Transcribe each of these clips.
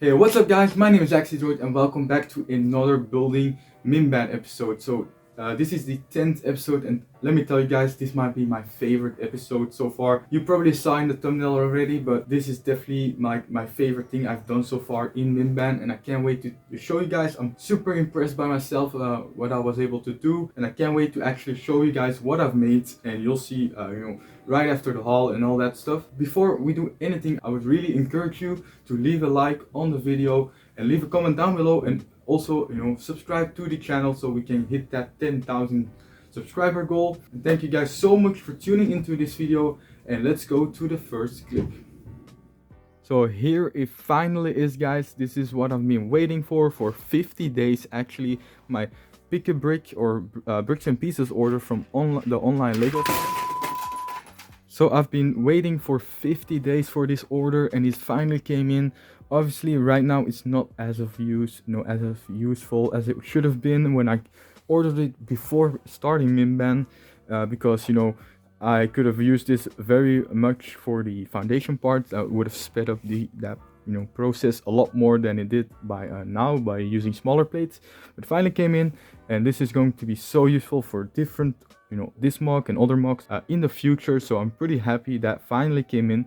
Hey, what's up guys? My name is Axidroid and welcome back to another building Mimban episode. This is the 10th episode and let me tell you guys, this might be my favorite episode so far. You probably saw in the thumbnail already, but this is definitely my favorite thing I've done so far in Mimban and I can't wait to show you guys. I'm super impressed by myself, what I was able to do, and I can't wait to actually show you guys what I've made, and you'll see, right after the haul and all that stuff. Before we do anything, I would really encourage you to leave a like on the video and leave a comment down below, and also subscribe to the channel so we can hit that 10,000 subscriber goal. And thank you guys so much for tuning into this video, and let's go to the first clip. So here it finally is, guys. This is what I've been waiting for 50 days actually. My pick a brick or bricks and pieces order from the online Lego. So I've been waiting for 50 days for this order and it finally came in. Obviously right now it's not as useful as it should have been when I ordered it before starting Mimban, because I could have used this very much for the foundation part. That would have sped up that process a lot more than it did by now by using smaller plates. But finally came in, and this is going to be so useful for different this MOC and other MOCs in the future. So I'm pretty happy that finally came in.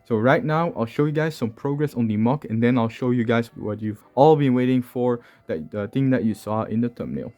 So right now I'll show you guys some progress on the MOC, and then I'll show you guys what you've all been waiting for, the thing that you saw in the thumbnail.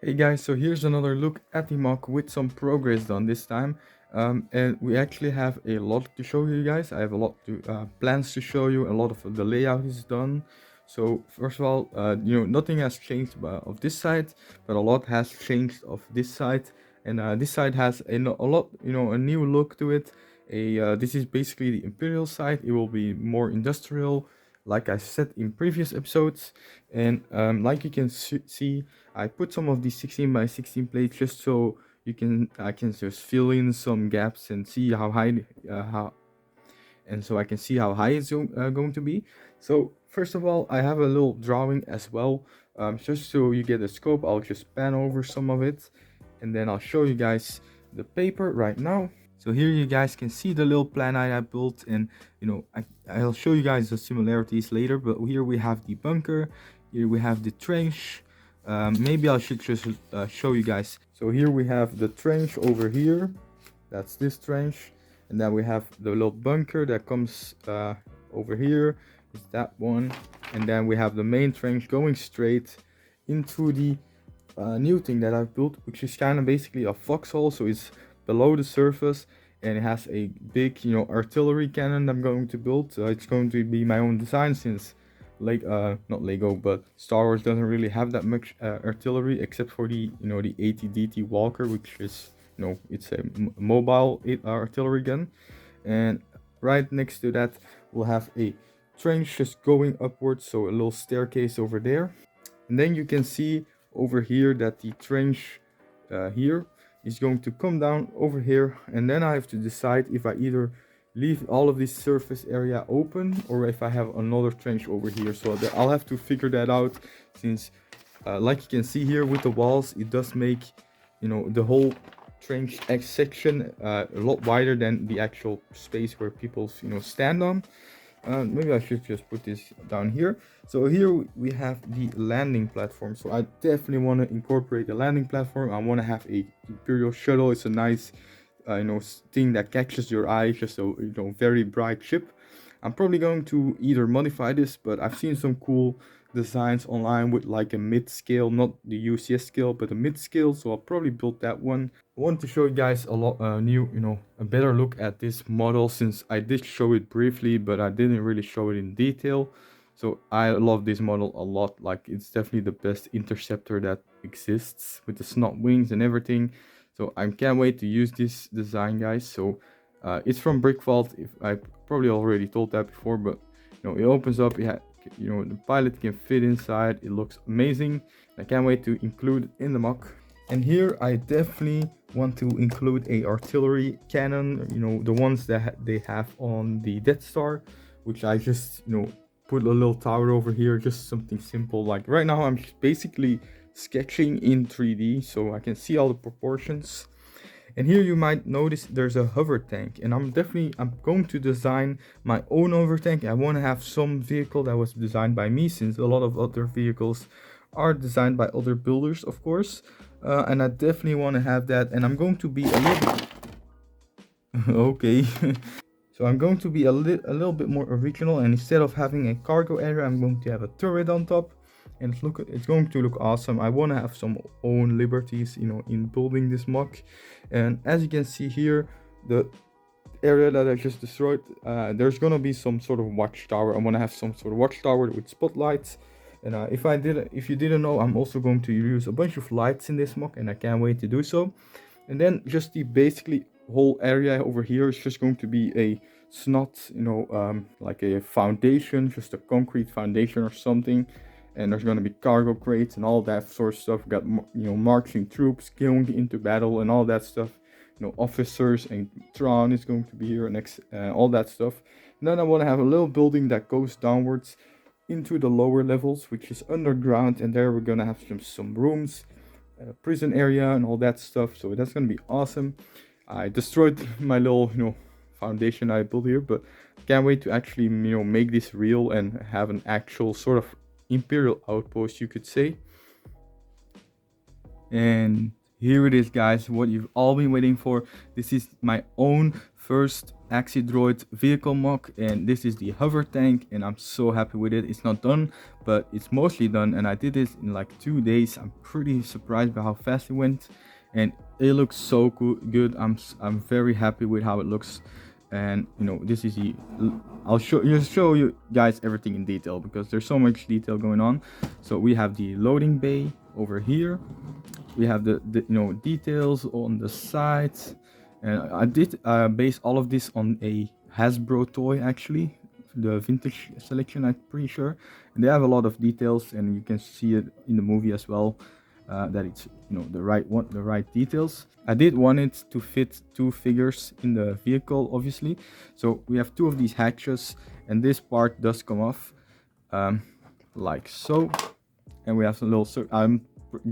Hey guys, so here's another look at the MOC with some progress done this time. And we actually have a lot to show you guys. I have a lot to plans to show you. A lot of the layout is done. So first of all, nothing has changed of this side, but a lot has changed of this side. And this side has a lot, a new look to it. This is basically the Imperial side. It will be more industrial, like I said in previous episodes. And like you can see, I put some of these 16 by 16 plates just so I can just fill in some gaps and see how high so I can see how high it's going to be. So first of all, I have a little drawing as well, just so you get a scope. I'll just pan over some of it and then I'll show you guys the paper right now. So here you guys can see the little plan I built, and I'll show you guys the similarities later. But here we have the bunker, here we have the trench. Maybe I should just show you guys. So here we have the trench over here, that's this trench, and then we have the little bunker that comes over here, is that one, and then we have the main trench going straight into the new thing that I've built, which is kind of basically a foxhole. So it's below the surface and it has a big artillery cannon I'm going to build. It's going to be my own design, since not Lego, but Star Wars doesn't really have that much artillery, except for the the AT-DT Walker, which is it's a mobile artillery gun. And right next to that we'll have a trench just going upwards, so a little staircase over there. And then you can see over here that the trench here is going to come down over here, and then I have to decide if I either leave all of this surface area open or if I have another trench over here. So I'll have to figure that out, since like you can see here with the walls, it does make the whole trench X section a lot wider than the actual space where people stand on. Maybe I should just put this down here. So here we have the landing platform. So I definitely want to incorporate the landing platform. I want to have a Imperial shuttle. It's a nice thing that catches your eye, just a very bright ship. I'm probably going to either modify this, but I've seen some cool designs online with like a mid-scale, not the UCS scale, but a mid-scale, so I'll probably build that one. I want to show you guys a lot a better look at this model, since I did show it briefly, but I didn't really show it in detail. So I love this model a lot. Like, it's definitely the best interceptor that exists, with the snot wings and everything. So I can't wait to use this design, guys. So it's from Brick Vault. If I probably already told that before, but it opens up. The pilot can fit inside. It looks amazing. I can't wait to include it in the MOC. And here I definitely want to include a artillery cannon, the ones that they have on the Death Star, which I just put a little tower over here, just something simple. Like right now I'm basically sketching in 3D so I can see all the proportions. And here you might notice there's a hover tank, and I'm going to design my own hover tank. I want to have some vehicle that was designed by me, since a lot of other vehicles are designed by other builders, of course. And I definitely want to have that, and I'm going to be a little okay. So I'm going to be a little bit more original, and instead of having a cargo area, I'm going to have a turret on top, and it's going to look awesome. I want to have some own liberties, you know, in building this MOC. And as you can see here, the area that I just destroyed, there's gonna be some sort of watchtower. I want to have some sort of watchtower with spotlights. And if you didn't know, I'm also going to use a bunch of lights in this MOC, and I can't wait to do so. And then just the basically whole area over here is just going to be a snot, you know, like a foundation, just a concrete foundation or something. And there's going to be cargo crates and all that sort of stuff. We got, you know, marching troops going into battle and all that stuff. You know, officers, and Tron is going to be here next, all that stuff. And then I want to have a little building that goes downwards into the lower levels, which is underground, and there we're gonna have some rooms, prison area, and all that stuff. So that's gonna be awesome. I destroyed my little, you know, foundation I built here, but can't wait to actually, you know, make this real and have an actual sort of Imperial outpost, you could say. And here it is, guys, what you've all been waiting for. This is my own first Axidroid vehicle MOC, and this is the hover tank, and I'm so happy with it. It's not done, but it's mostly done, and I did this in like 2 days. I'm pretty surprised by how fast it went, and it looks so good. I'm very happy with how it looks. And you know, this is the, I'll show you guys everything in detail, because there's so much detail going on. So we have the loading bay over here. We have the you know, details on the sides, and I did base all of this on a Hasbro toy, actually, the vintage selection, I'm pretty sure. And they have a lot of details, and you can see it in the movie as well, that it's, you know, the right details. I did want it to fit 2 figures in the vehicle, obviously. So we have 2 of these hatches, and this part does come off, like so. And we have some little, I'm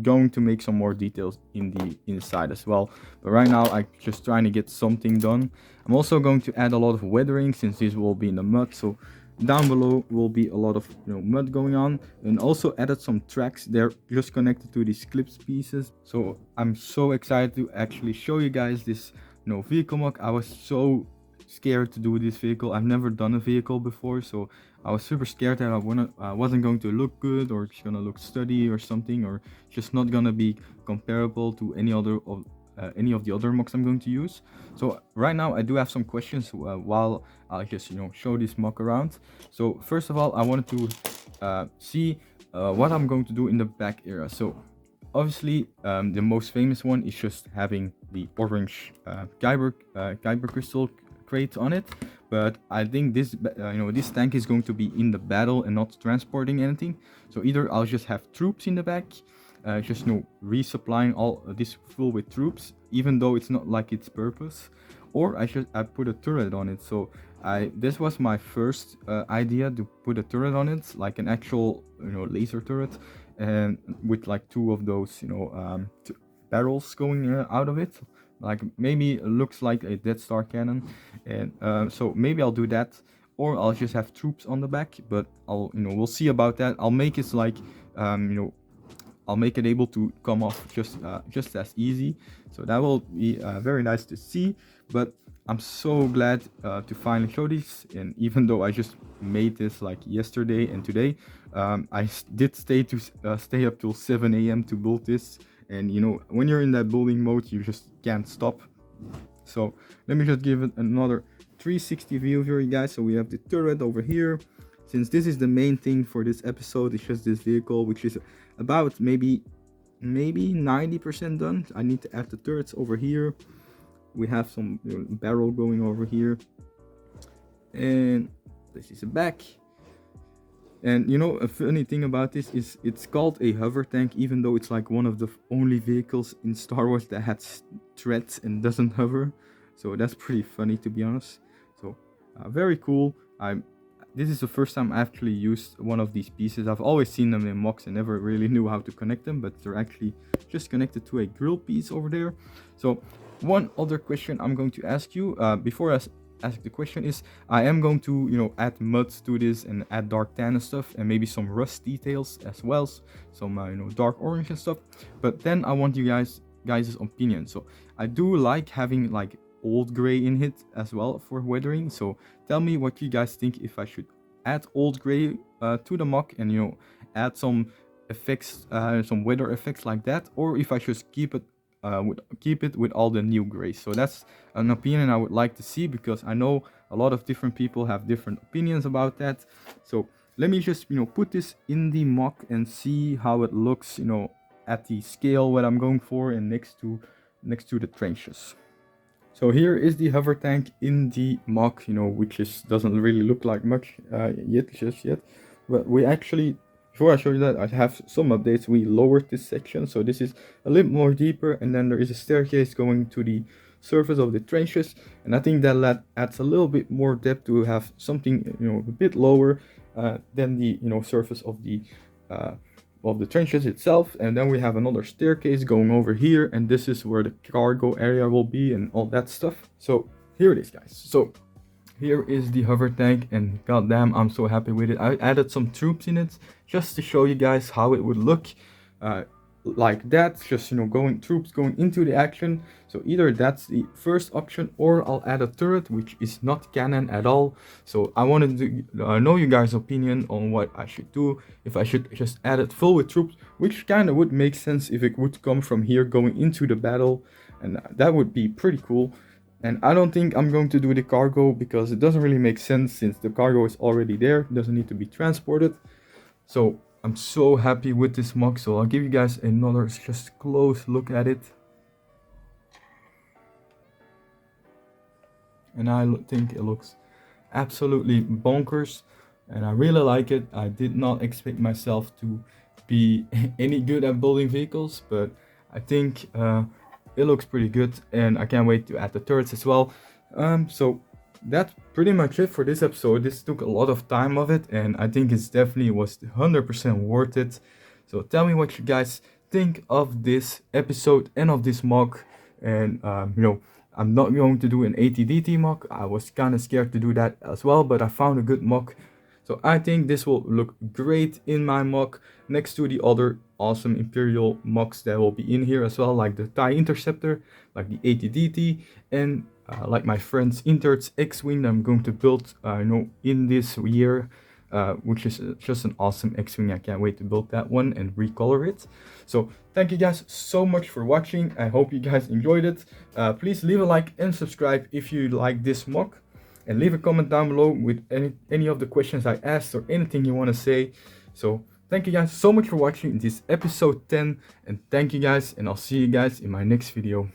going to make some more details in the inside as well, but right now I'm just trying to get something done. I'm also going to add a lot of weathering, since this will be in the mud, so down below will be a lot of, you know, mud going on. And also added some tracks. They're just connected to these clips pieces. So I'm so excited to actually show you guys this, you know, vehicle MOC. I was so scared to do this vehicle. I've never done a vehicle before, so I was super scared that I wasn't going to look good, or it's gonna look sturdy or something, or just not gonna be comparable to any of the other MOCs I'm going to use. So right now I do have some questions while I'll just, you know, show this MOC around. So first of all, I wanted to see what I'm going to do in the back area. So obviously the most famous one is just having the orange Kyber crystal crate on it, but I think this you know, this tank is going to be in the battle and not transporting anything. So either I'll just have troops in the back, just, you know, resupplying all this full with troops, even though it's not like its purpose, or I put a turret on it. So this was my first idea, to put a turret on it, like an actual, you know, laser turret, and with like 2 of those, you know, barrels going out of it, like maybe it looks like a Death Star cannon. And so maybe I'll do that, or I'll just have troops on the back, but I'll, you know, we'll see about that. I'll make it like, you know, I'll make it able to come off just as easy. So that will be very nice to see. But I'm so glad to finally show this. And even though I just made this like yesterday and today, I did stay up till 7 a.m. to build this. And you know, when you're in that building mode, you just can't stop. So let me just give it another 360 view here, you guys. So we have the turret over here. Since this is the main thing for this episode, it's just this vehicle, which is about maybe 90% done. I need to add the turrets over here. We have some, you know, barrel going over here, and this is the back. And you know, a funny thing about this is it's called a hover tank, even though it's like one of the only vehicles in Star Wars that has threads and doesn't hover. So that's pretty funny, to be honest. So very cool. This is the first time I actually used one of these pieces. I've always seen them in MOCs and never really knew how to connect them, but they're actually just connected to a grill piece over there. So one other question I'm going to ask you before I ask the question is, I am going to, you know, add muds to this and add dark tan and stuff, and maybe some rust details as well, some you know, dark orange and stuff. But then I want you guys' opinion. So I do like having like old gray in it as well for weathering. So tell me what you guys think, if I should add old gray to the MOC and, you know, add some effects, some weather effects like that, or if I should keep it with all the new grays. So that's an opinion I would like to see, because I know a lot of different people have different opinions about that. So let me just, you know, put this in the MOC and see how it looks, you know, at the scale what I'm going for, and next to the trenches. So here is the hover tank in the MOC, you know, which doesn't really look like much just yet. But we actually, before I show you that, I have some updates. We lowered this section, so this is a little more deeper, and then there is a staircase going to the surface of the trenches, and I think that adds a little bit more depth to have something, you know, a bit lower than the, you know, surface of the trenches itself. And then we have another staircase going over here, and this is where the cargo area will be and all that stuff. So here it is, guys. So here is the hover tank, and goddamn, I'm so happy with it. I added some troops in it just to show you guys how it would look like that, just, you know, troops going into the action. So either that's the first option, or I'll add a turret which is not cannon at all. So I wanted to know you guys' opinion on what I should do, if I should just add it full with troops, which kind of would make sense if it would come from here going into the battle, and that would be pretty cool. And I don't think I'm going to do the cargo, because it doesn't really make sense, since the cargo is already there, it doesn't need to be transported. So I'm so happy with this MOC, so I'll give you guys another just close look at it. And I think it looks absolutely bonkers, and I really like it. I did not expect myself to be any good at building vehicles, but I think it looks pretty good, and I can't wait to add the turrets as well. So that's pretty much it for this episode. This took a lot of time of it, and I think it's definitely was 100% worth it. So tell me what you guys think of this episode and of this MOC. And you know, I'm not going to do an ATDT MOC. I was kind of scared to do that as well, but I found a good MOC. So I think this will look great in my MOC next to the other awesome Imperial MOCs that will be in here as well, like the TIE Interceptor, like the ATDT, and like my friend's Intert's X-Wing that I'm going to build you know, in this year, which is just an awesome X-Wing. I can't wait to build that one and recolor it. So thank you guys so much for watching. I hope you guys enjoyed it. Please leave a like and subscribe if you like this MOC. And leave a comment down below with any of the questions I asked, or anything you want to say. So thank you guys so much for watching this episode 10. And thank you guys, and I'll see you guys in my next video.